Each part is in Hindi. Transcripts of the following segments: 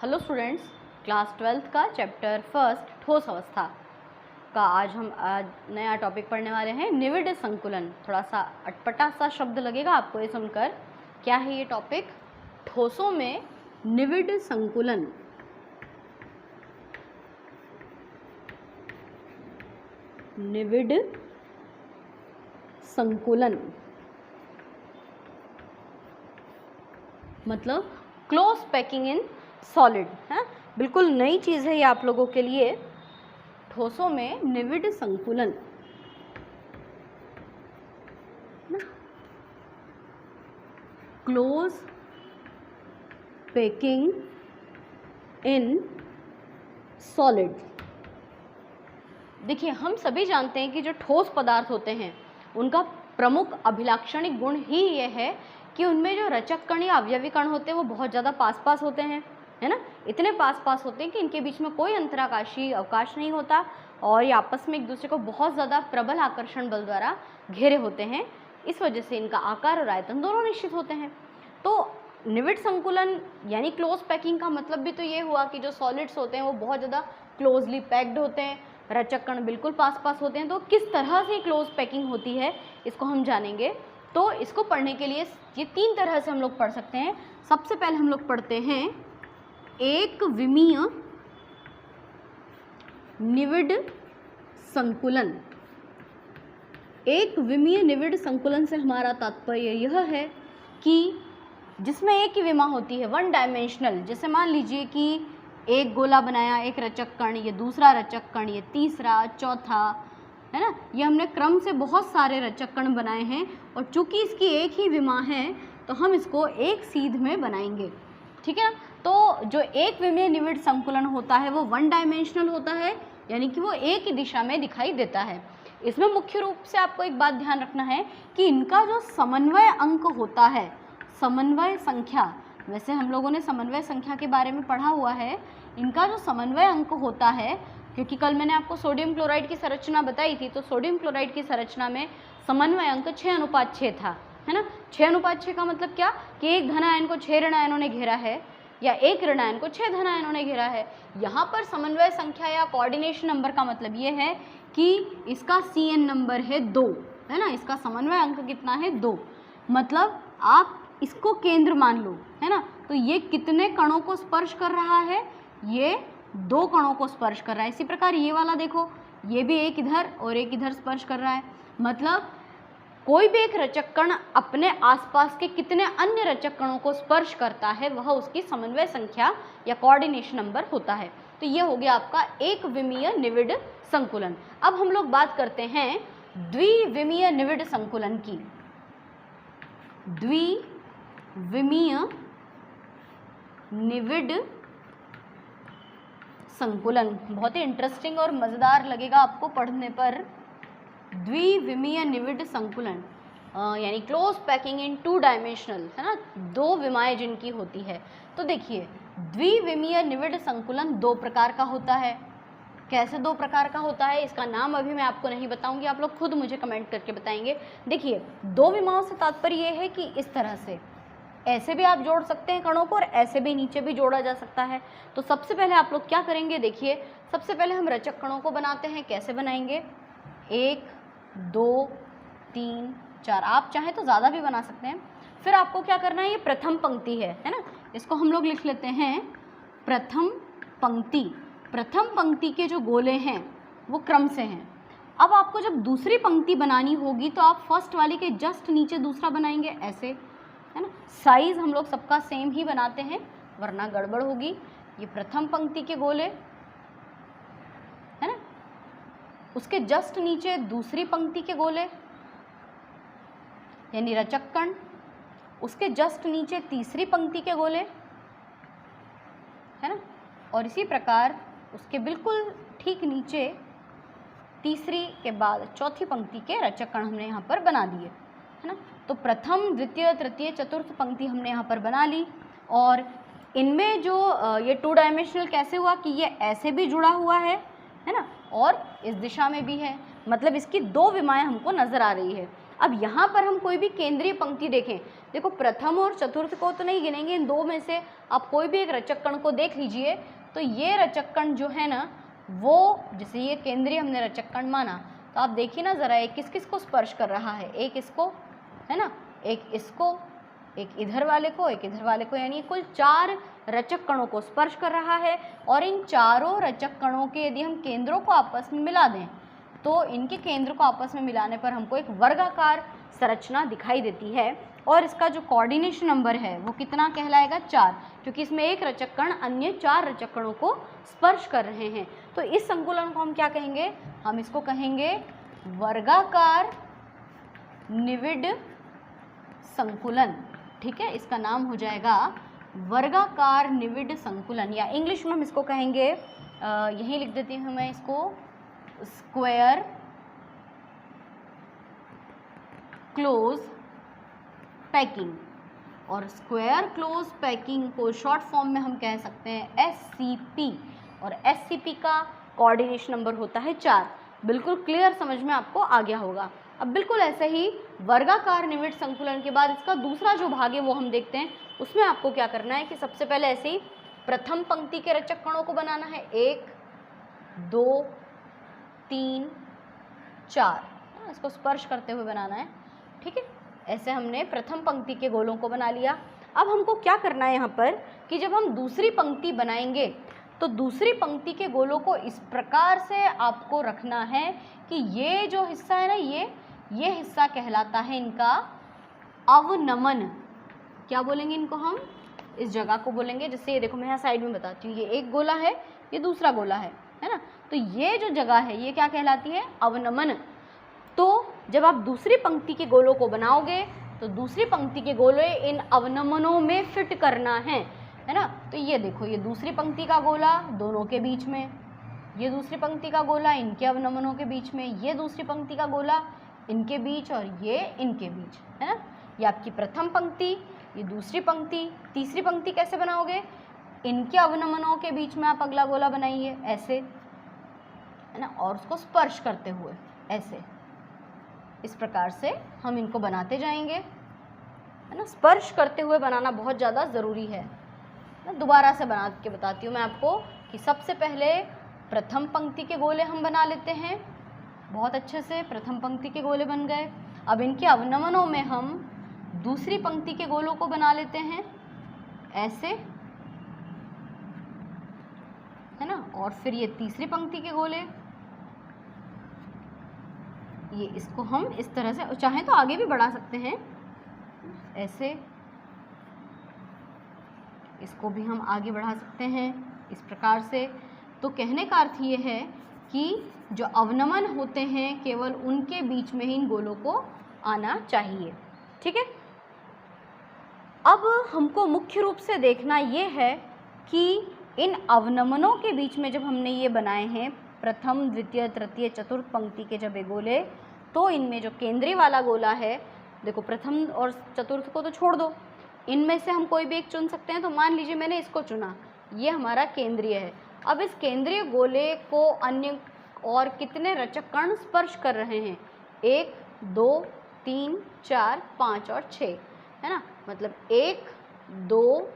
हेलो स्टूडेंट्स, क्लास 12th का चैप्टर फर्स्ट ठोस अवस्था का आज नया टॉपिक पढ़ने वाले हैं, निविड संकुलन। थोड़ा सा अटपटा सा शब्द लगेगा आपको ये सुनकर। क्या है ये टॉपिक? ठोसों में निविड संकुलन। निविड संकुलन मतलब क्लोज पैकिंग इन सॉलिड है। बिल्कुल नई चीज़ है ये आप लोगों के लिए। ठोसों में निविड संकुलन, क्लोज पैकिंग इन सॉलिड। देखिए, हम सभी जानते हैं कि जो ठोस पदार्थ होते हैं उनका प्रमुख अभिलाक्षणिक गुण ही ये है कि उनमें जो रचक कण या अवयवी कण होते हैं वो बहुत ज़्यादा पास पास होते हैं, है ना। इतने पास पास होते हैं कि इनके बीच में कोई अंतराकाशीय अवकाश नहीं होता और ये आपस में एक दूसरे को बहुत ज़्यादा प्रबल आकर्षण बल द्वारा घेरे होते हैं। इस वजह से इनका आकार और आयतन दोनों निश्चित होते हैं। तो निविड संकुलन यानी क्लोज पैकिंग का मतलब भी तो ये हुआ कि जो सॉलिड्स होते हैं वो बहुत ज़्यादा क्लोजली पैक्ड होते हैं, रचक कण बिल्कुल पास पास होते हैं। तो किस तरह से क्लोज पैकिंग होती है इसको हम जानेंगे। तो इसको पढ़ने के लिए ये तीन तरह से हम लोग पढ़ सकते हैं। सबसे पहले हम लोग पढ़ते हैं एक विमीय निविड संकुलन। एक विमीय निविड संकुलन से हमारा तात्पर्य यह है कि जिसमें एक ही विमा होती है, वन डायमेंशनल। जैसे मान लीजिए कि एक गोला बनाया, एक रचक कण, ये दूसरा रचक कण, ये तीसरा, चौथा, है ना। ये हमने क्रम से बहुत सारे रचक कण बनाए हैं और चूंकि इसकी एक ही विमा है तो हम इसको एक सीध में बनाएंगे, ठीक है ना। तो जो एक विमीय निविड संकुलन होता है वो वन डायमेंशनल होता है, यानी कि वो एक ही दिशा में दिखाई देता है। इसमें मुख्य रूप से आपको एक बात ध्यान रखना है कि इनका जो समन्वय अंक होता है, समन्वय संख्या, वैसे हम लोगों ने समन्वय संख्या के बारे में पढ़ा हुआ है, इनका जो समन्वय अंक होता है, क्योंकि कल मैंने आपको सोडियम क्लोराइड की संरचना बताई थी, तो सोडियम क्लोराइड की संरचना में समन्वय अंक 6:6 था, है ना। 6:6 का मतलब क्या कि एक धन आयन को 6 ऋण आयनों ने घेरा है या एक ऋण आयन को 6 धन आयनों ने घेरा है। यहाँ पर समन्वय संख्या या कोऑर्डिनेशन नंबर का मतलब ये है कि इसका CN नंबर है 2, है ना। इसका समन्वय अंक कितना है? 2। मतलब आप इसको केंद्र मान लो, है ना। तो ये कितने कणों को स्पर्श कर रहा है? ये 2 कणों को स्पर्श कर रहा है। इसी प्रकार ये वाला देखो, ये भी एक इधर और एक इधर स्पर्श कर रहा है। मतलब कोई भी एक रचक कण अपने आसपास के कितने अन्य रचक कणों को स्पर्श करता है वह उसकी समन्वय संख्या या कोऑर्डिनेशन नंबर होता है। तो ये हो गया आपका एक विमीय निविड संकुलन। अब हम लोग बात करते हैं द्विविमीय निविड संकुलन की। द्विविमीय निविड संकुलन बहुत ही इंटरेस्टिंग और मज़ेदार लगेगा आपको पढ़ने पर। द्विविमीय निविड संकुलन यानी क्लोज पैकिंग इन 2 डायमेंशनल, है ना, 2 विमाएं जिनकी होती है। तो देखिए, द्विविमीय निविड संकुलन 2 प्रकार का होता है। कैसे 2 प्रकार का होता है इसका नाम अभी मैं आपको नहीं बताऊंगी, आप लोग खुद मुझे कमेंट करके बताएंगे। देखिए, 2 विमाओं से तात्पर्य ये है कि इस तरह से ऐसे भी आप जोड़ सकते हैं कणों को और ऐसे भी नीचे भी जोड़ा जा सकता है। तो सबसे पहले आप लोग क्या करेंगे? देखिए, सबसे पहले हम रचक कणों को बनाते हैं। कैसे बनाएंगे? 1 2 3 4, आप चाहें तो ज़्यादा भी बना सकते हैं। फिर आपको क्या करना है? ये प्रथम पंक्ति है ना, इसको हम लोग लिख लेते हैं प्रथम पंक्ति। प्रथम पंक्ति के जो गोले हैं वो क्रम से हैं। अब आपको जब दूसरी पंक्ति बनानी होगी तो आप फर्स्ट वाली के जस्ट नीचे दूसरा बनाएंगे, ऐसे, है ना। साइज हम लोग सबका सेम ही बनाते हैं वरना गड़बड़ होगी। ये प्रथम पंक्ति के गोले, है ना, उसके जस्ट नीचे दूसरी पंक्ति के गोले यानी रचक कण, उसके जस्ट नीचे तीसरी पंक्ति के गोले, है ना, और इसी प्रकार उसके बिल्कुल ठीक नीचे तीसरी के बाद चौथी पंक्ति के रचक कण हमने यहाँ पर बना दिए, है ना। तो प्रथम, द्वितीय, तृतीय, चतुर्थ पंक्ति हमने यहाँ पर बना ली। और इनमें जो ये 2 डायमेंशनल कैसे हुआ कि ये ऐसे भी जुड़ा हुआ है ना, और इस दिशा में भी है। मतलब इसकी 2 विमाएं हमको नज़र आ रही है। अब यहाँ पर हम कोई भी केंद्रीय पंक्ति देखें, देखो प्रथम और चतुर्थ को तो नहीं गिनेंगे, इन दो में से आप कोई भी एक रचक कण को देख लीजिए। तो ये रचक कण जो है ना, वो जैसे ये केंद्रीय हमने रचक कण माना, तो आप देखिए ना ज़रा, एक किस किस को स्पर्श कर रहा है, एक इसको है ना, एक इसको, एक इधर वाले को, एक इधर वाले को, यानी कुल 4 रचक कणों को स्पर्श कर रहा है। और इन चारों रचक कणों के यदि हम केंद्रों को आपस में मिला दें तो इनके केंद्र को आपस में मिलाने पर हमको एक वर्गाकार संरचना दिखाई देती है। और इसका जो कोऑर्डिनेशन नंबर है वो कितना कहलाएगा, 4, क्योंकि इसमें एक रचक कण अन्य 4 रचक कणों को स्पर्श कर रहे हैं। तो इस संकुलन को हम क्या कहेंगे, हम इसको कहेंगे वर्गाकार निविड संकुलन। ठीक है, इसका नाम हो जाएगा वर्गाकार निविड संकुलन, या इंग्लिश में हम इसको कहेंगे, यहीं लिख देती हूँ मैं इसको, स्क्वायर क्लोज पैकिंग। और स्क्वायर क्लोज पैकिंग को शॉर्ट फॉर्म में हम कह सकते हैं SCP, और SCP का कोऑर्डिनेशन नंबर होता है 4। बिल्कुल क्लियर समझ में आपको आ गया होगा। अब बिल्कुल ऐसे ही वर्गाकार निविड संकुलन के बाद इसका दूसरा जो भाग है वो हम देखते हैं। उसमें आपको क्या करना है कि सबसे पहले ऐसे ही प्रथम पंक्ति के रचक कणों को बनाना है, 1 2 3 4, इसको स्पर्श करते हुए बनाना है। ठीक है, ऐसे हमने प्रथम पंक्ति के गोलों को बना लिया। अब हमको क्या करना है यहाँ पर कि जब हम दूसरी पंक्ति बनाएंगे तो दूसरी पंक्ति के गोलों को इस प्रकार से आपको रखना है कि ये जो हिस्सा है ना, ये हिस्सा कहलाता है इनका अवनमन। क्या बोलेंगे इनको हम, इस जगह को बोलेंगे, जैसे ये देखो मैं यहाँ साइड में बताती हूँ, ये एक गोला है, ये दूसरा गोला है ना, तो ये जो जगह है ये क्या कहलाती है, अवनमन। तो जब आप दूसरी पंक्ति के गोलों को बनाओगे तो दूसरी पंक्ति के गोले इन अवनमनों में फिट करना है ना। तो ये देखो, ये दूसरी पंक्ति का गोला दोनों के बीच में, ये दूसरी पंक्ति का गोला इनके अवनमनों के बीच में, ये दूसरी पंक्ति का गोला इनके बीच और ये इनके बीच, है ना। ये आपकी प्रथम पंक्ति, ये दूसरी पंक्ति, तीसरी पंक्ति कैसे बनाओगे, इनके अवनमनों के बीच में आप अगला गोला बनाइए ऐसे, है ना, और उसको स्पर्श करते हुए ऐसे, इस प्रकार से हम इनको बनाते जाएंगे, है ना। स्पर्श करते हुए बनाना बहुत ज़्यादा ज़रूरी है ना। दोबारा से बना के बताती हूँ मैं आपको कि सबसे पहले प्रथम पंक्ति के गोले हम बना लेते हैं बहुत अच्छे से, प्रथम पंक्ति के गोले बन गए। अब इनके अवनमनों में हम दूसरी पंक्ति के गोलों को बना लेते हैं ऐसे, है ना, और फिर ये तीसरी पंक्ति के गोले, ये इसको हम इस तरह से, चाहें तो आगे भी बढ़ा सकते हैं ऐसे, इसको भी हम आगे बढ़ा सकते हैं इस प्रकार से। तो कहने का अर्थ ये है कि जो अवनमन होते हैं केवल उनके बीच में ही इन गोलों को आना चाहिए। ठीक है, अब हमको मुख्य रूप से देखना ये है कि इन अवनमनों के बीच में जब हमने ये बनाए हैं प्रथम द्वितीय तृतीय चतुर्थ पंक्ति के जब ये गोले, तो इनमें जो केंद्रीय वाला गोला है, देखो प्रथम और चतुर्थ को तो छोड़ दो, इनमें से हम कोई भी एक चुन सकते हैं। तो मान लीजिए मैंने इसको चुना, ये हमारा केंद्रीय है। अब इस केंद्रीय गोले को अन्य और कितने रचक कण स्पर्श कर रहे हैं, 1 2 3 4 5 और 6, है ना। मतलब 1 2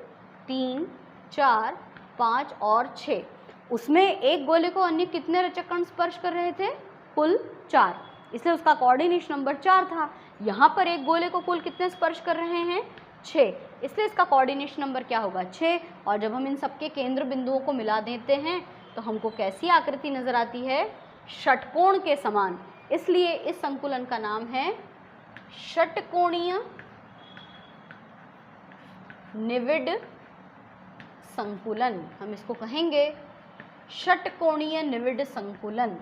3 4 5 और 6, उसमें एक गोले को अन्य कितने रचक कण स्पर्श कर रहे थे, कुल 4, इसलिए उसका कोऑर्डिनेशन नंबर 4 था। यहाँ पर एक गोले को कुल कितने स्पर्श कर रहे हैं, 6, इसलिए इसका कोऑर्डिनेशन नंबर क्या होगा, 6। और जब हम इन सबके केंद्र बिंदुओं को मिला देते हैं तो हमको कैसी आकृति नज़र आती है, षटकोण के समान। इसलिए इस संकुलन का नाम है षटकोणीय निविड संकुलन। हम इसको कहेंगे षटकोणीय निविड संकुलन,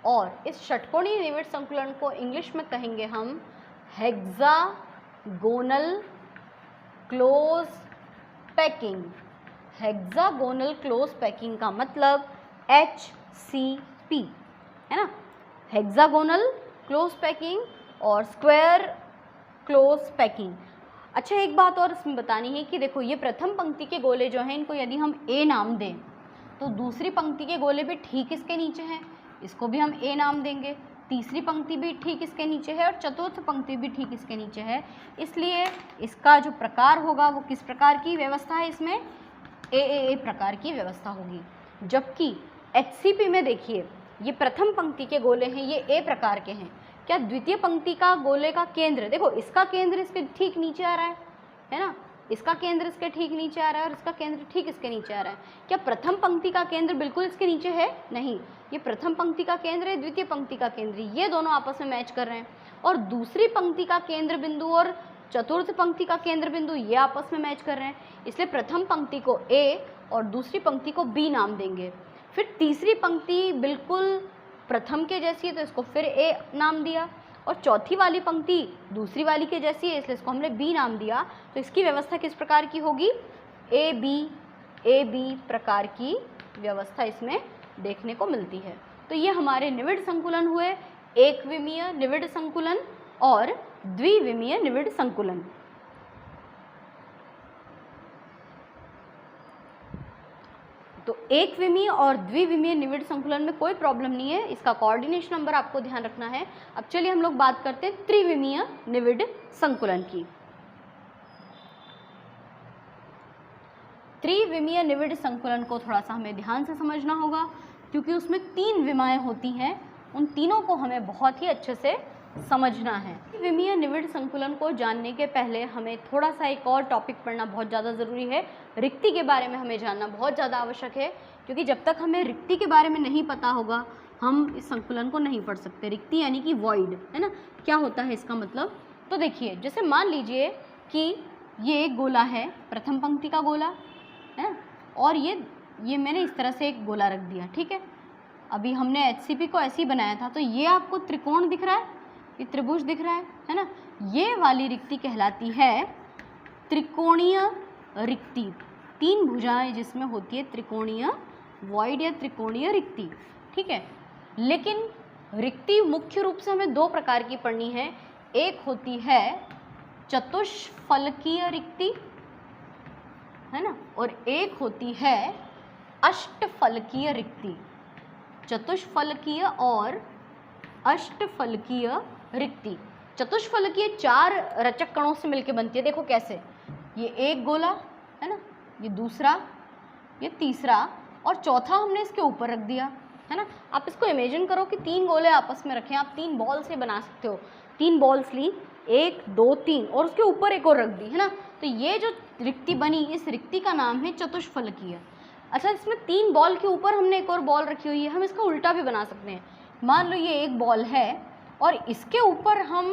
और इस षटकोणीय निविड संकुलन को इंग्लिश में कहेंगे हम hexagonal close packing. Hexagonal close packing का मतलब HCP, है ना, हेक्सागोनल क्लोज पैकिंग और स्क्वायर क्लोज पैकिंग। अच्छा, एक बात और इसमें बतानी है कि देखो ये प्रथम पंक्ति के गोले जो हैं, इनको यदि हम A नाम दें तो दूसरी पंक्ति के गोले भी ठीक इसके नीचे हैं, इसको भी हम A नाम देंगे। तीसरी पंक्ति भी ठीक इसके नीचे है और चतुर्थ पंक्ति भी ठीक इसके नीचे है, इसलिए इसका जो प्रकार होगा वो किस प्रकार की व्यवस्था है, इसमें ए प्रकार की व्यवस्था होगी। जबकि HCP में देखिए ये प्रथम पंक्ति के गोले हैं, ये ए प्रकार के हैं। क्या द्वितीय पंक्ति का गोले का केंद्र, देखो इसका केंद्र इसके ठीक नीचे आ रहा है ना, इसका केंद्र इसके ठीक नीचे आ रहा है और इसका केंद्र ठीक इसके नीचे आ रहा है। क्या प्रथम पंक्ति का केंद्र बिल्कुल इसके नीचे है? नहीं, ये प्रथम पंक्ति का केंद्र है, द्वितीय पंक्ति का केंद्र, ये दोनों आपस में मैच कर रहे हैं। और दूसरी पंक्ति का केंद्र बिंदु और चतुर्थ पंक्ति का केंद्र बिंदु ये आपस में मैच कर रहे हैं, इसलिए प्रथम पंक्ति को A और दूसरी पंक्ति को B नाम देंगे। फिर तीसरी पंक्ति बिल्कुल प्रथम के जैसी है तो इसको फिर A नाम दिया, और चौथी वाली पंक्ति दूसरी वाली के जैसी है इसलिए इसको हमने B नाम दिया। तो इसकी व्यवस्था किस प्रकार की होगी? ए बी प्रकार की व्यवस्था इसमें देखने को मिलती है। तो ये हमारे निविड़ संकुलन हुए, एक विमीय निविड़ संकुलन और द्विविमीय निविड़ संकुलन। तो एक विमीय और द्विविमीय निविड़ संकुलन में कोई प्रॉब्लम नहीं है, इसका कोऑर्डिनेशन नंबर आपको ध्यान रखना है। अब चलिए हम लोग बात करते हैं त्रिविमीय निविड़ संकुलन की। त्रिविमीय निविड़ संकुलन को थोड़ा सा हमें ध्यान से समझना होगा, क्योंकि उसमें 3 विमाएं होती हैं, उन तीनों को हमें बहुत ही अच्छे से समझना है। विमीय निविड़ संकुलन को जानने के पहले हमें थोड़ा सा एक और टॉपिक पढ़ना बहुत ज़्यादा ज़रूरी है। रिक्ति के बारे में हमें जानना बहुत ज़्यादा आवश्यक है, क्योंकि जब तक हमें रिक्ति के बारे में नहीं पता होगा हम इस संकुलन को नहीं पढ़ सकते। रिक्ति यानी कि वॉइड, है ना, क्या होता है इसका मतलब? तो देखिए, जैसे मान लीजिए कि ये एक गोला है, प्रथम पंक्ति का गोला है ना, और ये मैंने इस तरह से एक गोला रख दिया, ठीक है। अभी हमने HCP को ऐसे ही बनाया था, तो ये आपको त्रिकोण दिख रहा है, ये त्रिभुज दिख रहा है ना, ये वाली रिक्ति कहलाती है त्रिकोणीय रिक्ति। 3 भुजाएं जिसमें होती है त्रिकोणीय वॉइड या त्रिकोणीय रिक्ति, ठीक है। लेकिन रिक्ति मुख्य रूप से हमें 2 प्रकार की पढ़नी है। एक होती है चतुष्फलकीय रिक्ति, है ना, और एक होती है अष्टफलकीय रिक्ति। चतुष्फलकीय और अष्टफलकीय रिक्ति। चतुष्फलकीय 4 रचक कणों से मिलकर बनती है। देखो कैसे, ये एक गोला है ना, ये दूसरा, ये तीसरा और चौथा हमने इसके ऊपर रख दिया, है ना। आप इसको इमेजिन करो कि 3 गोले आपस में रखें, आप 3 बॉल से बना सकते हो। 3 बॉल्स ली, 1 2 3 और उसके ऊपर एक और रख दी, है ना। तो ये जो रिक्ति बनी, इस रिक्ति का नाम है चतुष्फलकीय। अच्छा, इसमें 3 बॉल के ऊपर हमने एक और बॉल रखी हुई है, हम इसका उल्टा भी बना सकते हैं। मान लो ये एक बॉल है और इसके ऊपर हम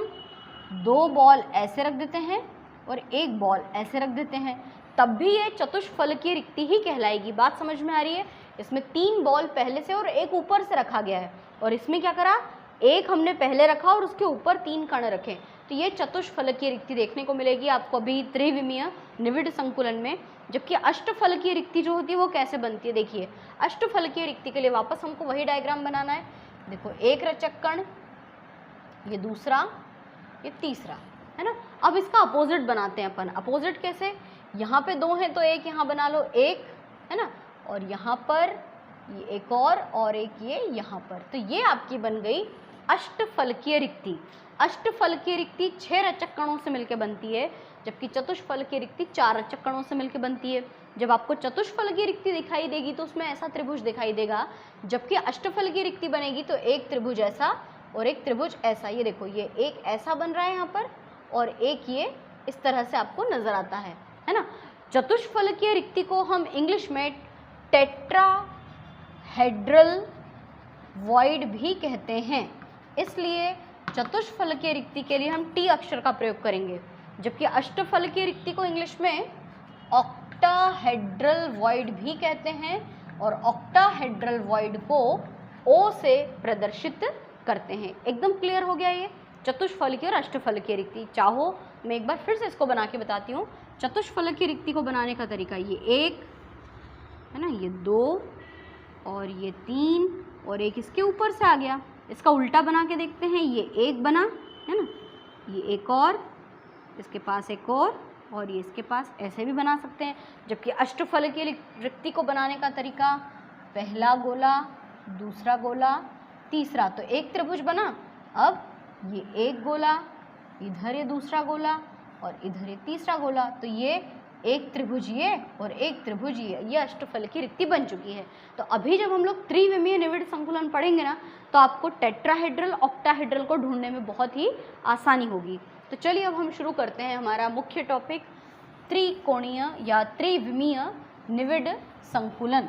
2 बॉल ऐसे रख देते हैं और एक बॉल ऐसे रख देते हैं, तब भी ये चतुष्फलकीय रिक्ति ही कहलाएगी। बात समझ में आ रही है? इसमें 3 बॉल पहले से और एक ऊपर से रखा गया है, और इसमें क्या करा, एक हमने पहले रखा और उसके ऊपर 3 कण रखे, तो ये चतुष्फलकीय रिक्ति देखने को मिलेगी आपको अभी त्रिविमीय निविड़ संकुलन में। जबकि अष्टफलकीय रिक्ति जो होती है वो कैसे बनती है, देखिए। अष्टफलकीय रिक्ति के लिए वापस हमको वही डायग्राम बनाना है। देखो, एक रचक कण, ये दूसरा, ये तीसरा, है ना। अब इसका अपोजिट बनाते हैं अपन। अपोजिट कैसे? यहाँ पे 2 हैं तो एक यहाँ बना लो, एक, है ना, और यहाँ पर ये एक और एक ये यहाँ पर, तो ये आपकी बन गई अष्टफलकीय रिक्ति। अष्टफलकीय रिक्ति 6 रचक कणों से मिलकर बनती है, जबकि चतुष्फलकीय रिक्ति 4 रचक कणों से मिलकर बनती है। जब आपको चतुष्फलकीय रिक्ति दिखाई देगी तो उसमें ऐसा त्रिभुज दिखाई देगा, जबकि अष्टफलकीय रिक्ति बनेगी तो एक त्रिभुज ऐसा और एक त्रिभुज ऐसा। ये देखो, ये एक ऐसा बन रहा है यहाँ पर और एक ये इस तरह से आपको नजर आता है ना। चतुष्फलकीय रिक्ति को हम इंग्लिश में टेट्राहेड्रल वॉइड भी कहते हैं, इसलिए चतुष्फलकीय रिक्ति के लिए हम टी अक्षर का प्रयोग करेंगे। जबकि अष्टफलकीय रिक्ति को इंग्लिश में ऑक्टाहेड्रल वॉइड भी कहते हैं, और ऑक्टाहेड्रल वॉइड को ओ से प्रदर्शित करते हैं। एकदम क्लियर हो गया ये चतुष्फलकीय और अष्टफलकीय रिक्ति। चाहो मैं एक बार फिर से इसको बना के बताती हूँ। चतुष्फलकीय रिक्ति को बनाने का तरीका, ये 1 है ना, ये 2 और ये 3 और एक इसके ऊपर से आ गया। इसका उल्टा बना के देखते हैं, ये 1 बना, है ना, ये एक और, इसके पास एक और ये इसके पास, ऐसे भी बना सकते हैं। जबकि अष्टफलकीय रिक्ति को बनाने का तरीका, पहला गोला, दूसरा गोला, तीसरा, तो एक त्रिभुज बना, अब ये एक गोला, इधर ये दूसरा गोला और इधर ये तीसरा गोला, तो ये एक त्रिभुजीय और एक त्रिभुजीय, ये अष्टफल की रिक्ति बन चुकी है। तो अभी जब हम लोग त्रिविमीय निविड़ संकुलन पढ़ेंगे ना, तो आपको टेट्राहेड्रल, ऑक्टाहेड्रल को ढूंढने में बहुत ही आसानी होगी। तो चलिए अब हम शुरू करते हैं हमारा मुख्य टॉपिक, त्रिकोणीय या त्रिविमीय निविड़ संकुलन।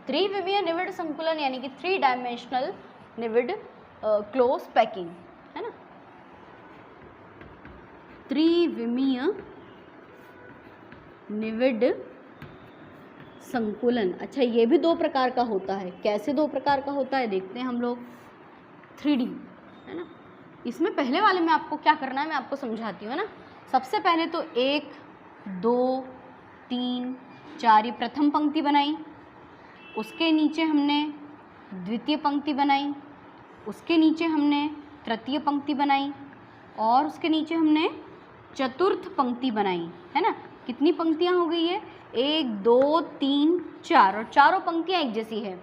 त्रिविमीय निविड़ संकुलन यानी कि 3 डायमेंशनल निविड़ क्लोज पैकिंग, है ना। त्रिविमीय निविड़ संकुलन, अच्छा ये भी 2 प्रकार का होता है। कैसे 2 प्रकार का होता है देखते हैं हम लोग। 3D, है ना। इसमें पहले वाले में आपको क्या करना है मैं आपको समझाती हूँ, है ना। सबसे पहले तो 1 2 3 4 ये प्रथम पंक्ति बनाई, उसके नीचे हमने द्वितीय पंक्ति बनाई, उसके नीचे हमने तृतीय पंक्ति बनाई और उसके नीचे हमने चतुर्थ पंक्ति बनाई, है ना। कितनी पंक्तियाँ हो गई है? 1 2 3 4 और चारों पंक्तियाँ एक जैसी है,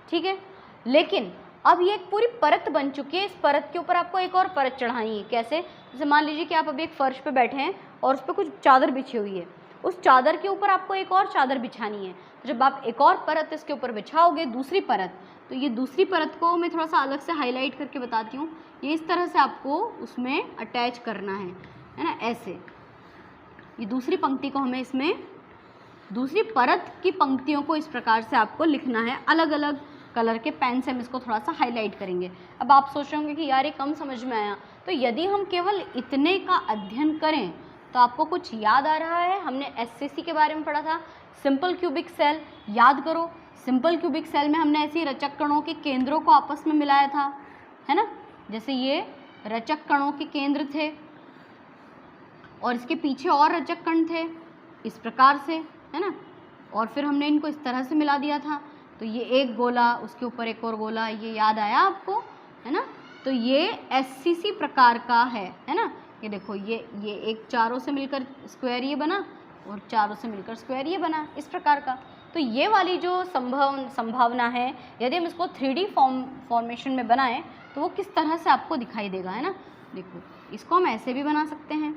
ठीक है। लेकिन अब ये एक पूरी परत बन चुकी है, इस परत के ऊपर आपको एक और परत चढ़ानी है। कैसे? जैसे मान लीजिए कि आप अभी एक फर्श पे बैठे हैं और उस पर कुछ चादर बिछी हुई है, उस चादर के ऊपर आपको एक और चादर बिछानी है। जब आप एक और परत इसके ऊपर बिछाओगे, दूसरी परत, तो ये दूसरी परत को मैं थोड़ा सा अलग से हाईलाइट करके बताती हूँ। ये इस तरह से आपको उसमें अटैच करना है ना, ऐसे। ये दूसरी पंक्ति को हमें इसमें, दूसरी परत की पंक्तियों को इस प्रकार से आपको लिखना है। अलग अलग कलर के पेन से हम इसको थोड़ा सा हाईलाइट करेंगे। अब आप सोच रहे होंगे कि यार ये कम समझ में आया, तो यदि हम केवल इतने का अध्ययन करें तो आपको कुछ याद आ रहा है? हमने एससीसी के बारे में पढ़ा था, सिंपल क्यूबिक सेल, याद करो। सिंपल क्यूबिक सेल में हमने ऐसे रचक कणों के केंद्रों को आपस में मिलाया था, है ना। जैसे ये रचक कणों के केंद्र थे और इसके पीछे और रचक कण थे, इस प्रकार से, है ना। और फिर हमने इनको इस तरह से मिला दिया था, तो ये एक गोला, उसके ऊपर एक और गोला, ये याद आया आपको, है ना। तो ये एससीसी प्रकार का है ना। ये देखो, ये एक चारों से मिलकर स्क्वायर ये बना और चारों से मिलकर स्क्वायर ये बना, इस प्रकार का। तो ये वाली जो संभावना है, यदि हम इसको 3D फॉर्मेशन में बनाएं तो वो किस तरह से आपको दिखाई देगा, है ना। देखो, इसको हम ऐसे भी बना सकते हैं।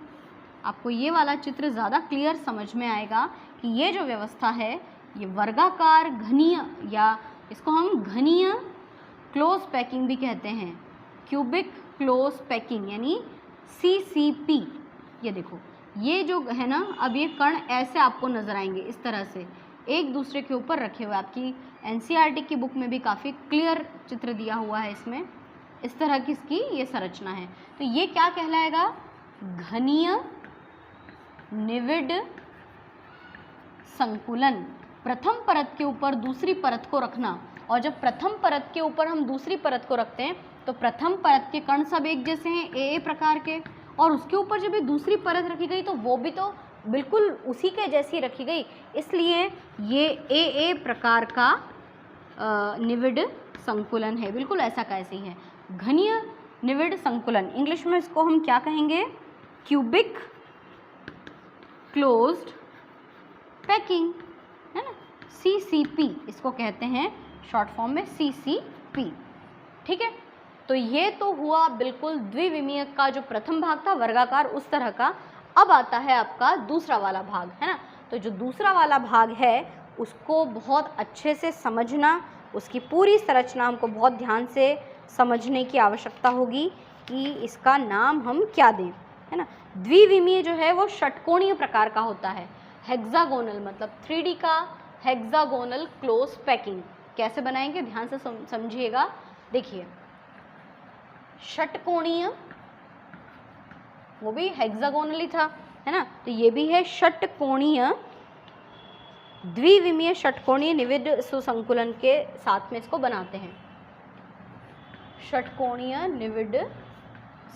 आपको ये वाला चित्र ज़्यादा क्लियर समझ में आएगा कि ये जो व्यवस्था है, ये वर्गाकार घनीय, या इसको हम घनीय क्लोज पैकिंग भी कहते हैं, क्यूबिक क्लोज पैकिंग यानी CCP। ये देखो, ये जो है ना, अब ये कण ऐसे आपको नजर आएंगे इस तरह से, एक दूसरे के ऊपर रखे हुए। आपकी NCERT की बुक में भी काफ़ी क्लियर चित्र दिया हुआ है इसमें, इस तरह की इसकी ये संरचना है। तो ये क्या कहलाएगा? घनीय निविड़ संकुलन। प्रथम परत के ऊपर दूसरी परत को रखना, और जब प्रथम परत के ऊपर हम दूसरी परत को रखते हैं तो प्रथम परत के कण सब एक जैसे हैं, ए प्रकार के, और उसके ऊपर जब ये दूसरी परत रखी गई तो वो भी तो बिल्कुल उसी के जैसी रखी गई, इसलिए ये ए प्रकार का निविड़ संकुलन है, बिल्कुल ऐसा कैसे ही है। घनीय निविड़ संकुलन, इंग्लिश में इसको हम क्या कहेंगे? क्यूबिक क्लोज्ड पैकिंग, है ना, CCP इसको कहते हैं, शॉर्ट फॉर्म में CCP, ठीक है। तो ये तो हुआ बिल्कुल द्विविमीय का जो प्रथम भाग था, वर्गाकार, उस तरह का। अब आता है आपका दूसरा वाला भाग, है ना। तो जो दूसरा वाला भाग है उसको बहुत अच्छे से समझना, उसकी पूरी संरचना हमको बहुत ध्यान से समझने की आवश्यकता होगी कि इसका नाम हम क्या दें, है ना। द्विविमीय जो है वो षटकोणीय प्रकार का होता है, हेक्सागोनल, मतलब 3D का हेक्सागोनल क्लोज पैकिंग। कैसे बनाएंगे ध्यान से समझिएगा। देखिए, षटकोणीय, वो भी हेक्सागोनल ही था, है ना। तो ये भी है षटकोणीय, द्विविमीय षटकोणीय निविड़ सुसंकुलन के साथ में इसको बनाते हैं। षटकोणीय निविड़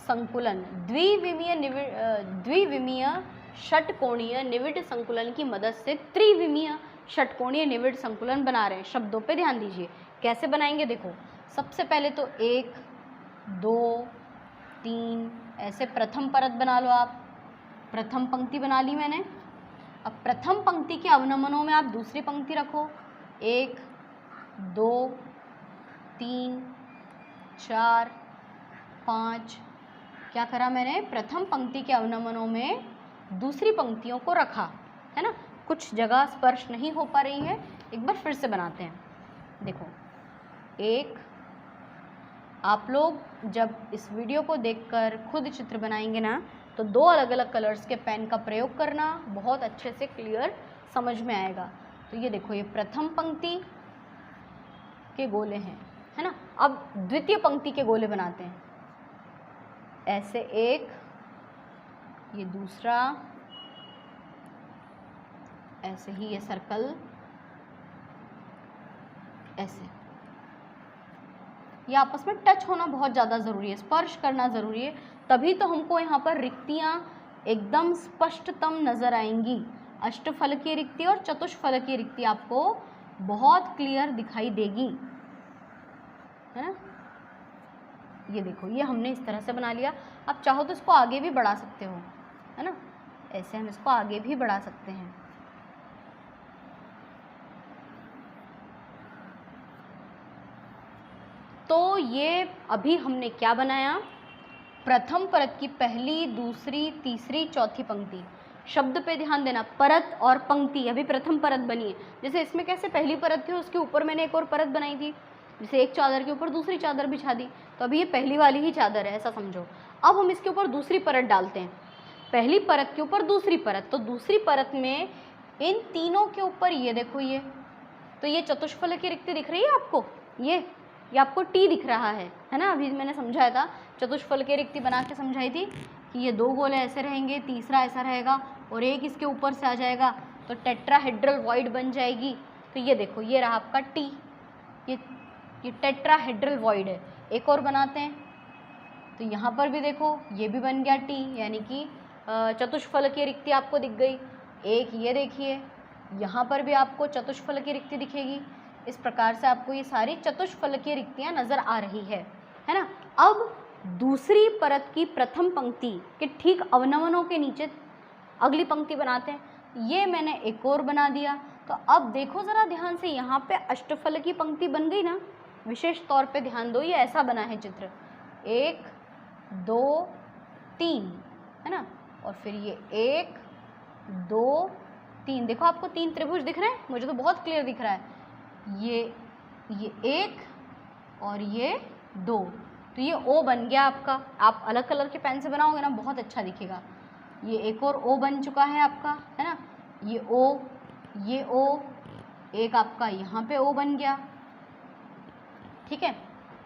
संकुलन, द्विविमीय षटकोणीय निविड़ संकुलन की मदद से त्रिविमीय षटकोणीय निविड़ संकुलन बना रहे हैं। शब्दों पे ध्यान दीजिए, कैसे बनाएंगे। देखो, सबसे पहले तो 1 2 3 ऐसे प्रथम परत बना लो आप, प्रथम पंक्ति बना ली मैंने। अब प्रथम पंक्ति के अवनमनों में आप दूसरी पंक्ति रखो, 1 2 3 4, 5, क्या करा मैंने, प्रथम पंक्ति के अवनमनों में दूसरी पंक्तियों को रखा, है ना। कुछ जगह स्पर्श नहीं हो पा रही है, एक बार फिर से बनाते हैं। देखो, एक, आप लोग जब इस वीडियो को देखकर खुद चित्र बनाएंगे ना, तो 2 अलग अलग कलर्स के पेन का प्रयोग करना, बहुत अच्छे से क्लियर समझ में आएगा। तो ये देखो, ये प्रथम पंक्ति के गोले हैं, है ना। अब द्वितीय पंक्ति के गोले बनाते हैं। ऐसे एक, ये दूसरा, ऐसे ही ये सर्कल, ऐसे। ये आपस में टच होना बहुत ज़्यादा ज़रूरी है, स्पर्श करना ज़रूरी है, तभी तो हमको यहाँ पर रिक्तियाँ एकदम स्पष्टतम नज़र आएंगी। अष्टफलकीय रिक्ति और चतुष्फलकीय रिक्ति आपको बहुत क्लियर दिखाई देगी, है ना। ये देखो, ये हमने इस तरह से बना लिया। आप चाहो तो इसको आगे भी बढ़ा सकते हो, है ना। ऐसे हम इसको आगे भी बढ़ा सकते हैं। तो ये अभी हमने क्या बनाया, प्रथम परत की पहली, दूसरी, तीसरी, चौथी पंक्ति। शब्द पे ध्यान देना, परत और पंक्ति अभी प्रथम परत बनी है। जैसे इसमें कैसे पहली परत थी, उसके ऊपर मैंने एक और परत बनाई थी, जैसे एक चादर के ऊपर दूसरी चादर बिछा दी, तो अभी ये पहली वाली ही चादर है, ऐसा समझो। अब हम इसके ऊपर दूसरी परत डालते हैं, पहली परत के ऊपर दूसरी परत। तो दूसरी परत में इन तीनों के ऊपर ये देखो, ये तो ये चतुष्फलकीय रिक्ति दिख रही है आपको, ये आपको टी दिख रहा है ना। अभी मैंने समझाया था, चतुष्फलकीय रिक्ति बना के समझाई थी कि ये 2 गोले ऐसे रहेंगे, तीसरा ऐसा रहेगा और एक इसके ऊपर से आ जाएगा, तो टेट्राहेड्रल वॉइड बन जाएगी। तो ये देखो, ये रहा आपका टी, ये टेट्राहेड्रल वॉइड है। एक और बनाते हैं, तो यहाँ पर भी देखो, ये भी बन गया टी, यानी कि चतुष्फलकीय रिक्ति आपको दिख गई। एक ये देखिए, यहाँ पर भी आपको चतुष्फलकीय रिक्ति दिखेगी। इस प्रकार से आपको ये सारी चतुष्फलकीय रिक्तियाँ नज़र आ रही है ना। अब दूसरी परत की प्रथम पंक्ति के ठीक अवनमनों के नीचे अगली पंक्ति बनाते हैं। ये मैंने एक और बना दिया। तो अब देखो ज़रा ध्यान से, यहाँ पे अष्टफलकीय पंक्ति बन गई ना, विशेष तौर पे ध्यान दो, ये ऐसा बना है चित्र, 1, 2, 3, है ना। और फिर ये 1, 2, 3, देखो आपको 3 त्रिभुज दिख रहे हैं, मुझे तो बहुत क्लियर दिख रहा है। ये 1 और ये 2, तो ये ओ बन गया आपका। आप अलग कलर के पेन से बनाओगे ना, बहुत अच्छा दिखेगा। ये एक और ओ बन चुका है आपका, है ना। ये ओ, एक आपका यहाँ पे ओ बन गया, ठीक है।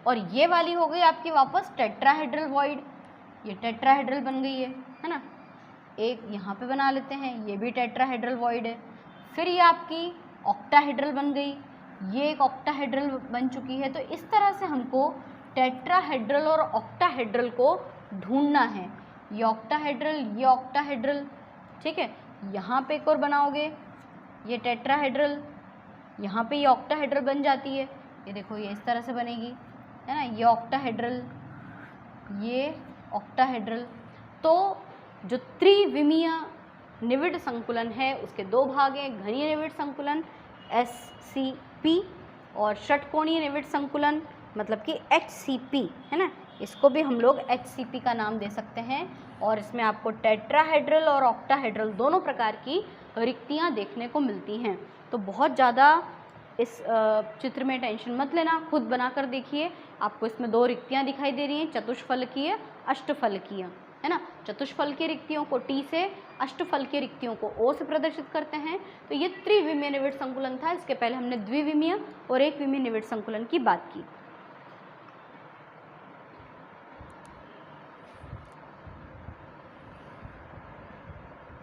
और ये वाली हो गई आपकी वापस टेट्राहेड्रल वॉइड, ये टेट्राहेड्रल बन गई है ना। एक यहाँ पे बना लेते हैं, ये भी टेट्राहेड्रल वॉइड है। फिर ये आपकी ऑक्टाहेड्रल बन गई, ये एक ऑक्टाहेड्रल बन चुकी है। तो इस तरह से हमको टेट्राहेड्रल और ऑक्टाहेड्रल को ढूंढना है। ये ऑक्टाहेड्रल, ये ऑक्टाहेड्रल, ठीक है। यहाँ पे एक और बनाओगे, ये टेट्राहेड्रल, यहाँ पे ये ऑक्टाहेड्रल बन जाती है। ये देखो, ये इस तरह से बनेगी, है ना। ये ऑक्टाहेड्रल, ये ऑक्टाहेड्रल। तो जो त्रिविमीय निविड संकुलन है उसके 2 भाग हैं, घनीय निविड संकुलन SCP और षटकोणीय निविड संकुलन मतलब कि HCP, है ना। इसको भी हम लोग HCP का नाम दे सकते हैं। और इसमें आपको टेट्राहेड्रल और ऑक्टाहेड्रल दोनों प्रकार की रिक्तियाँ देखने को मिलती हैं। तो बहुत ज़्यादा इस चित्र में टेंशन मत लेना, खुद बना कर देखिए। आपको इसमें 2 रिक्तियाँ दिखाई दे रही हैं, चतुष्फलकीय, अष्टफलकीय, है ना। चतुष्फलकीय रिक्तियों को T से, अष्टफलकीय रिक्तियों को O से प्रदर्शित करते हैं। तो ये त्रिविमीय निविड संकुलन था। इसके पहले हमने द्विविमीय और एक विमीय निविड संकुलन की बात की।